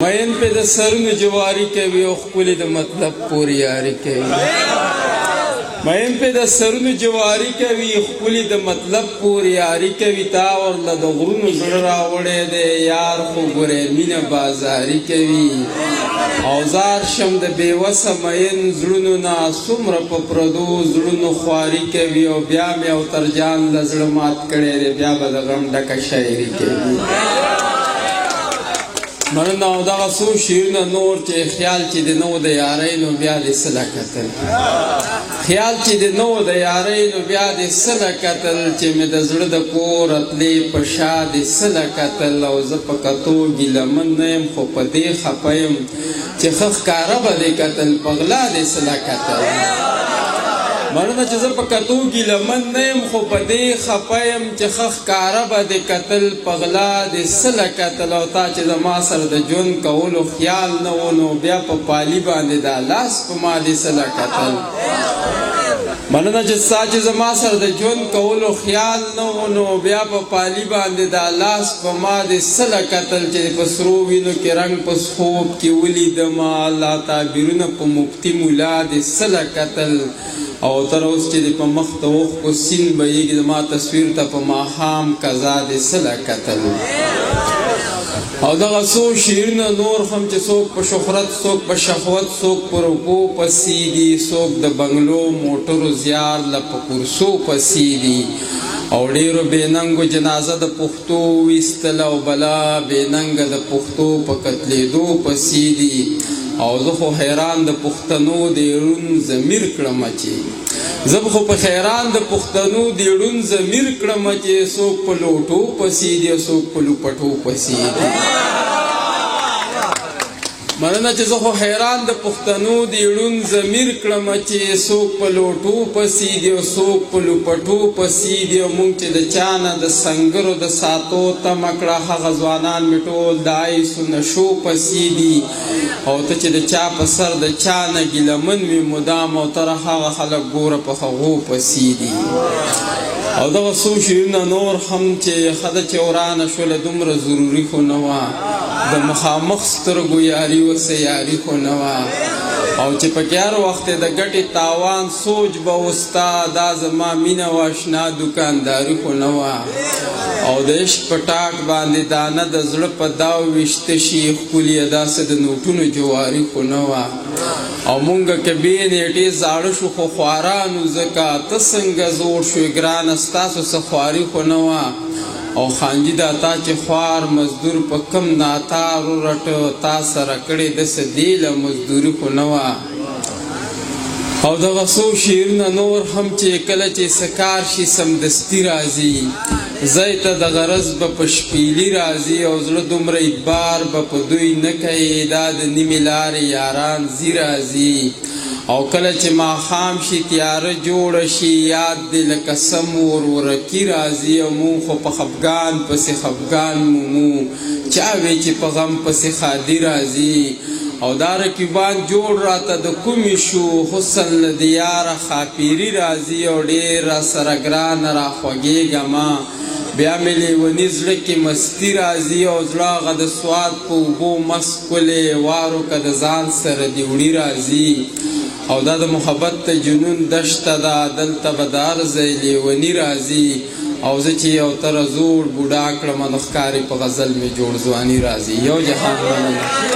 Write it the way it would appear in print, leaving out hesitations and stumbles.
مین په د سرونو جواری کوي او خپل د مطلب پورې یاري کوي مین په د سرونو جواری کوي خپل د مطلب پورې یاري کوي تا ورله د غرونو زړه راوړی دی یار خو ګورې مینه بازاري کوي اوزار شم د بېوسه مین زړونو نه څومره په پردو زړونو خواري کوي او بیا مې او تر جان له زړه مات کړی دی بیا به د غم ډکه شاعري کوي مننه او دغه څو شعرونه نور چې خیال چې د نو د یارۍ نو بیا دې څه کتل خیال چې د نو د یارۍ نو بیا دې څه کتل چې مې د زړه د کور اتلې په شا دې څه کتل او زه په کتو ګیلمن نه یم خو په دې خفه یم چې ښه ښکاره به دې کتل په غلا دې څه کتل مننه چې زه په کتو ګیلمن نه یم خو په دې خفه یم چې ښه ښکاره به دې کتل په غلا دې څه کتل او تا چې زما سره د ژوند کولو خیال نه و نو بیا په پالي باندې دا لاس په ما دې څه کتل مننه چې ستا چې زما سره د ژوند کولو خیال نه و نو بیا په پالي باندې دا لاس په ما دې څه کتل چې په سرو وینو کې رنګ په خوب کې ولیدمه الله تعبیرونه په مفتي ملا دې څه کتل او تر اوس چې په مخ ته اوښکو سیند بهیږي زما تصویر ته په ماښام قضا دې څه کتل او دغه څو شعرونه نور هم چې څوک په شهرت څوک په شهوت څوک په روپو پسې دي څوک د بنګلو موټرو زیار له په کورسو پسې دي او ډېرو بېننګو جنازه د پښتو ویستله او بلا بېننګه د پښتو په قتلېدو پسې دي او زه خو حیران د پښتنو د ړون ضمیر کړمه چې زه خو په حیران د پښتنو د ړون ضمیر کړمه چې څوک په لوټو پسې دي څوک په لوپټو پسې دي مننه چې زه خو حیران د پښتنو د ړون ضمیر کړمه چې څوک په لوټو پسې دي او څوک په لوپټو پسې دي او موږ چې د چا نه د سنګرو د ساتو تمه کړه هغه ځوانان مې ټول د آیسو نشو پسې دي او ته چې د چا په سر د چا نه ګیلمن وي مدام او تر هغه خلک ګوره په هغو پسې دي او دغه څو شعرونه نور هم چې ښه چې ورانه شوله دومره ضروري خو نه وه د مخامخ سترګو یاري اوسه یاري خو نه وه او چې پکې هر وخت د ګټې تاوان سوچ به وستا دا زما مینه و اشنا دوکانداري خو نه وه او د عشق په ټاټ باندې دانه د زړه په داو ویشته شي ښکلي یې داسې د نوټونو جواري خو نه وه او مونږ که بې نیټې زاړه شو خو خوارانو ځکه ته څنګه زوړ شوې ګرانه ستاسو څه خواري خو نه وه او خانجي دا تا چې خوار مزدور په کم ناتار ورټه تا سره کړې داسې دې له مزدوري خو نه وه او دغه څو شعرونه نور هم چې کله چې څه کار شي سمدستي راځي ځای ته د غرض به په شپیلي راځي او زړه دومره اعتبار به په دوی نه کوي دا د نیمې لارې یاران ځي راځي او کله چې ماښام شي تیاره جوړه شي یاد دې لکه سم ورورکي راځي او مونږ خو په خفګان پسې خفګان مومو چا وی چې په غم پسې ښادي راځي او دا رقیبان جوړ راته د کومې شو حسن له د یاره ښاپیري راځي او ډېر راسره ګرانه راخوږېږمه بیا مې لیوني زړه کې مستی راځي او زړه هغه د سواد په اوبو مست کولې وارو که د ځان سره دې وړي راځي او دا د محبت ته جنون دشته ده دلته به د هر ځای لیوني راځي او زه چې یو تره زوړ بوډا کړمه نو ښکاري په غزل مې جوړ ځواني راځي یو جهان مننه